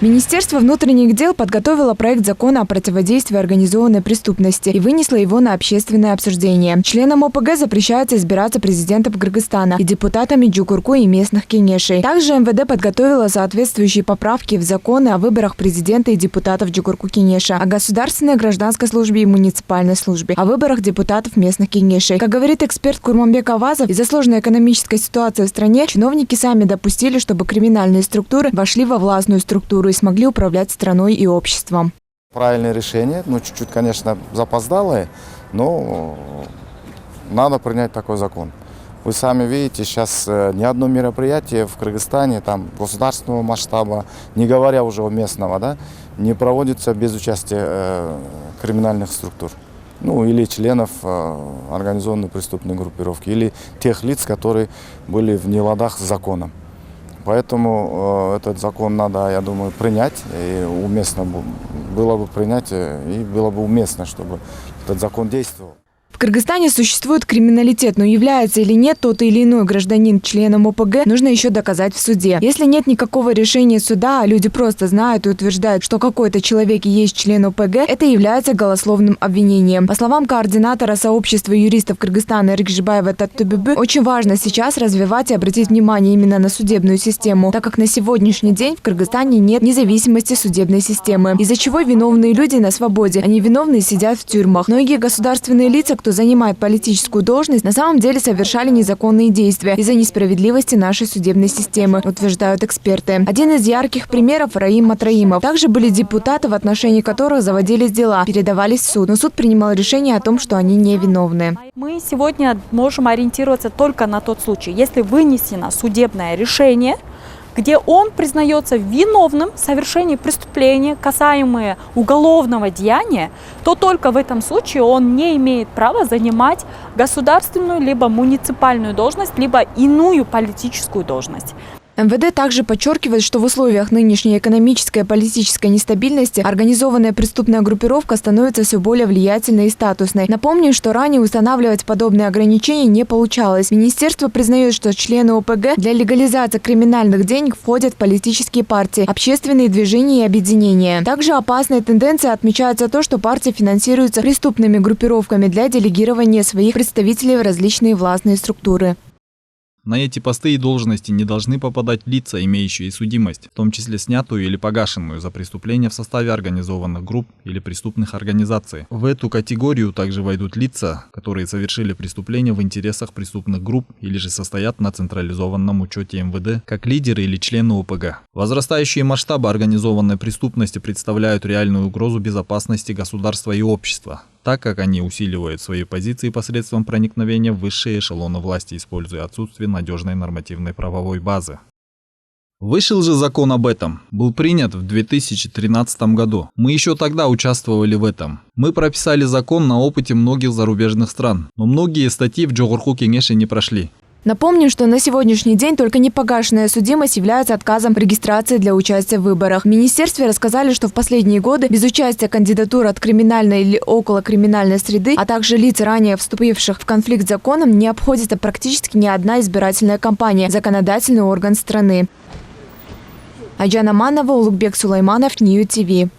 Министерство внутренних дел подготовило проект закона о противодействии организованной преступности и вынесло его на общественное обсуждение. Членам ОПГ запрещается избираться президентом Кыргызстана и депутатами Джукурку и местных кеңешей. Также МВД подготовило соответствующие поправки в законы о выборах президента и депутатов Джукурку кеңеша, о государственной гражданской службе и муниципальной службе, о выборах депутатов местных кеңешей. Как говорит эксперт Курманбек Авазов, из-за сложной экономической ситуации в стране чиновники сами допустили, чтобы криминальные структуры вошли во властную структуру и смогли управлять страной и обществом. Правильное решение, чуть-чуть, конечно, запоздалое, но надо принять такой закон. Вы сами видите, сейчас ни одно мероприятие в Кыргызстане, там, государственного масштаба, не говоря уже о местного, не проводится без участия криминальных структур. Или членов организованной преступной группировки, или тех лиц, которые были в неладах с законом. Поэтому этот закон надо, я думаю, принять, и уместно было бы принять, и было бы уместно, чтобы этот закон действовал. В Кыргызстане существует криминалитет, но является или нет тот или иной гражданин членом ОПГ, нужно еще доказать в суде. Если нет никакого решения суда, а люди просто знают и утверждают, что какой-то человек и есть член ОПГ, это является голословным обвинением. По словам координатора сообщества юристов Кыргызстана Эркжибаева Таттубюбү, очень важно сейчас развивать и обратить внимание именно на судебную систему, так как на сегодняшний день в Кыргызстане нет независимости судебной системы, из-за чего виновные люди на свободе, а невиновные сидят в тюрьмах. Многие государственные лица, кто занимает политическую должность, на самом деле совершали незаконные действия из-за несправедливости нашей судебной системы, утверждают эксперты. Один из ярких примеров – Раим Матраимов. Также были депутаты, в отношении которых заводились дела, передавались в суд, но суд принимал решение о том, что они невиновны. Мы сегодня можем ориентироваться только на тот случай, если вынесено судебное решение, где он признается виновным в совершении преступления, касаемые уголовного деяния, то только в этом случае он не имеет права занимать государственную либо муниципальную должность, либо иную политическую должность. МВД также подчеркивает, что в условиях нынешней экономической и политической нестабильности организованная преступная группировка становится все более влиятельной и статусной. Напомню, что ранее устанавливать подобные ограничения не получалось. Министерство признает, что члены ОПГ для легализации криминальных денег входят в политические партии, общественные движения и объединения. Также опасной тенденцией отмечается то, что партии финансируются преступными группировками для делегирования своих представителей в различные властные структуры. На эти посты и должности не должны попадать лица, имеющие судимость, в том числе снятую или погашенную за преступления в составе организованных групп или преступных организаций. В эту категорию также войдут лица, которые совершили преступления в интересах преступных групп или же состоят на централизованном учете МВД, как лидеры или члены ОПГ. Возрастающие масштабы организованной преступности представляют реальную угрозу безопасности государства и общества, так как они усиливают свои позиции посредством проникновения в высшие эшелоны власти, используя отсутствие надежной нормативной правовой базы. Вышел же закон об этом, был принят в 2013 году. Мы еще тогда участвовали в этом. Мы прописали закон на опыте многих зарубежных стран, но многие статьи в Джукурку кеңеше не прошли. Напомню, что на сегодняшний день только непогашенная судимость является отказом в регистрации для участия в выборах. В министерстве рассказали, что в последние годы без участия кандидатур от криминальной или околокриминальной среды, а также лиц, ранее вступивших в конфликт с законом, не обходится практически ни одна избирательная кампания, законодательный орган страны. Айджан Аманова, Улугбек Сулайманов, Нью ТВ.